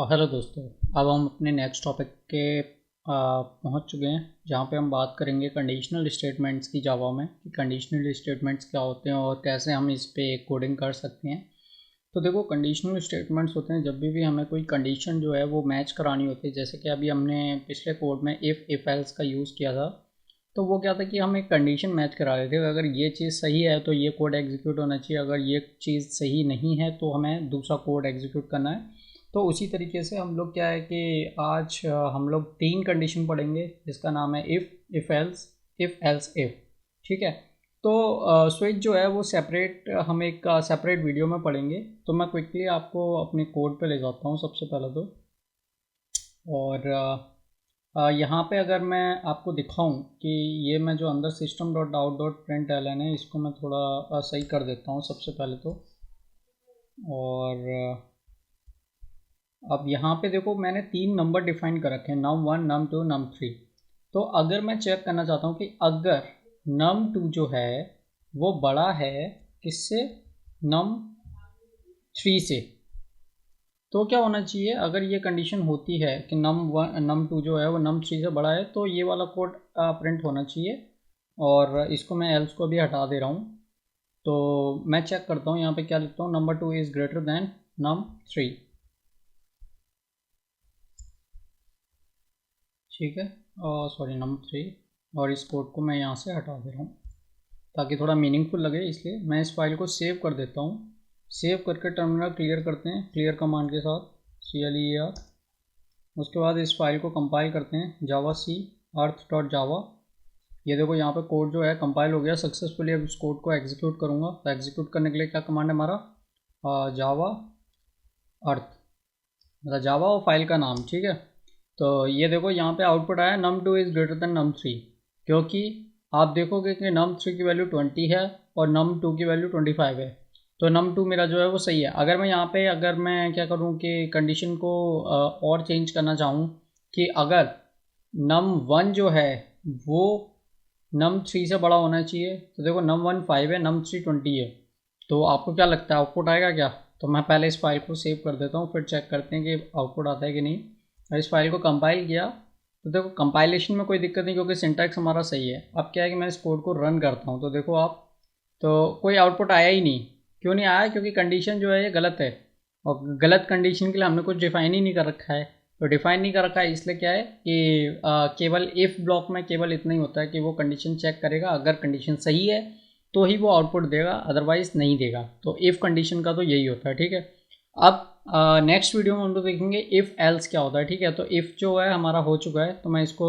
Hello दोस्तों, अब हम अपने नेक्स्ट टॉपिक के पहुंच चुके हैं, जहां पे हम बात करेंगे कंडीशनल स्टेटमेंट्स की जावा में कि कंडीशनल स्टेटमेंट्स क्या होते हैं और कैसे हम इस पे कोडिंग कर सकते हैं। तो देखो, कंडीशनल स्टेटमेंट्स होते हैं जब भी हमें कोई कंडीशन जो है वो मैच करानी होती है। जैसे कि अभी हमने पिछले कोड में इफ़ एल्स का यूज़ किया था, तो वो क्या था कि हम एक कंडीशन मैच करा रहे थे। अगर ये चीज़ सही है तो ये कोड एग्जीक्यूट होना चाहिए, अगर ये चीज़ सही नहीं है तो हमें दूसरा कोड एग्जीक्यूट करना है। तो उसी तरीके से हम लोग क्या है कि आज हम लोग 3 कंडीशन पढ़ेंगे, जिसका नाम है इफ़ एल्स इफ़। ठीक है। तो स्विच जो है वो सेपरेट, हम एक सेपरेट वीडियो में पढ़ेंगे। तो मैं क्विकली आपको अपने कोड पे ले जाता हूँ सबसे पहले तो। और यहाँ पे अगर मैं आपको दिखाऊं कि ये मैं जो अंदर system dot out dot print L N है, इसको मैं थोड़ा सही कर देता हूँ सबसे पहले तो। और अब यहाँ पे देखो, मैंने 3 नंबर डिफाइन कर रखे हैं, num1 num2 num3। तो अगर मैं चेक करना चाहता हूँ कि अगर num2 जो है वो बड़ा है किससे, num3 से, तो क्या होना चाहिए। अगर ये कंडीशन होती है कि num2 जो है वो num3 से बड़ा है, तो ये वाला कोड प्रिंट होना चाहिए। और इसको मैं एल्स को भी हटा दे रहा हूँ। तो मैं चेक करता हूँ यहाँ पे क्या लिखता हूँ, num2 is greater than num3। ठीक है, सॉरी num3। और इस कोड को मैं यहाँ से हटा दे रहा हूँ ताकि थोड़ा मीनिंगफुल लगे, इसलिए मैं इस फाइल को सेव कर देता हूँ। सेव करके टर्मिनल क्लियर करते हैं, क्लियर कमांड के साथ, CLEAR। उसके बाद इस फाइल को कंपाइल करते हैं, जावा सी अर्थ डॉट जावा। ये देखो यहाँ पे कोड जो है कंपाइल हो गया सक्सेसफुली। अब इस कोड को एग्जीक्यूट करूँगा, तो एग्जीक्यूट करने के लिए क्या कमांड है हमारा, जावा अर्थ, मतलब जावा और फाइल का नाम। ठीक है। तो ये देखो यहाँ पे आउटपुट आया num2 is greater than num3, क्योंकि आप देखोगे कि num3 की वैल्यू 20 है और num2 की वैल्यू 25 है। तो num2 मेरा जो है वो सही है। अगर मैं यहाँ पे अगर मैं क्या करूँ कि कंडीशन को और चेंज करना चाहूँ कि अगर num1 जो है वो num3 से बड़ा होना चाहिए, तो देखो num1 5 है, num3 20 है। तो आपको क्या लगता है आउटपुट आएगा क्या। तो मैं पहले इस फाइल को सेव कर देता हूँ, फिर चेक करते हैं कि आउटपुट आता है कि नहीं। और इस फाइल को कंपाइल किया, तो देखो कंपाइलेशन में कोई दिक्कत नहीं क्योंकि सिंटैक्स हमारा सही है। अब क्या है कि मैं इस कोड को रन करता हूँ, तो देखो आप, तो कोई आउटपुट आया ही नहीं। क्यों नहीं आया, क्योंकि कंडीशन जो है ये गलत है, और गलत कंडीशन के लिए हमने कुछ डिफाइन ही नहीं कर रखा है। तो डिफाइन नहीं कर रखा है, इसलिए क्या है कि केवल इफ़ ब्लॉक में केवल इतना ही होता है कि वो कंडीशन चेक करेगा, अगर कंडीशन सही है तो ही वो आउटपुट देगा, अदरवाइज नहीं देगा। तो इफ़ कंडीशन का तो यही होता है। ठीक है। अब नेक्स्ट वीडियो में हम लोग देखेंगे इफ़ एल्स क्या होता है। ठीक है। तो इफ़ जो है हमारा हो चुका है, तो मैं इसको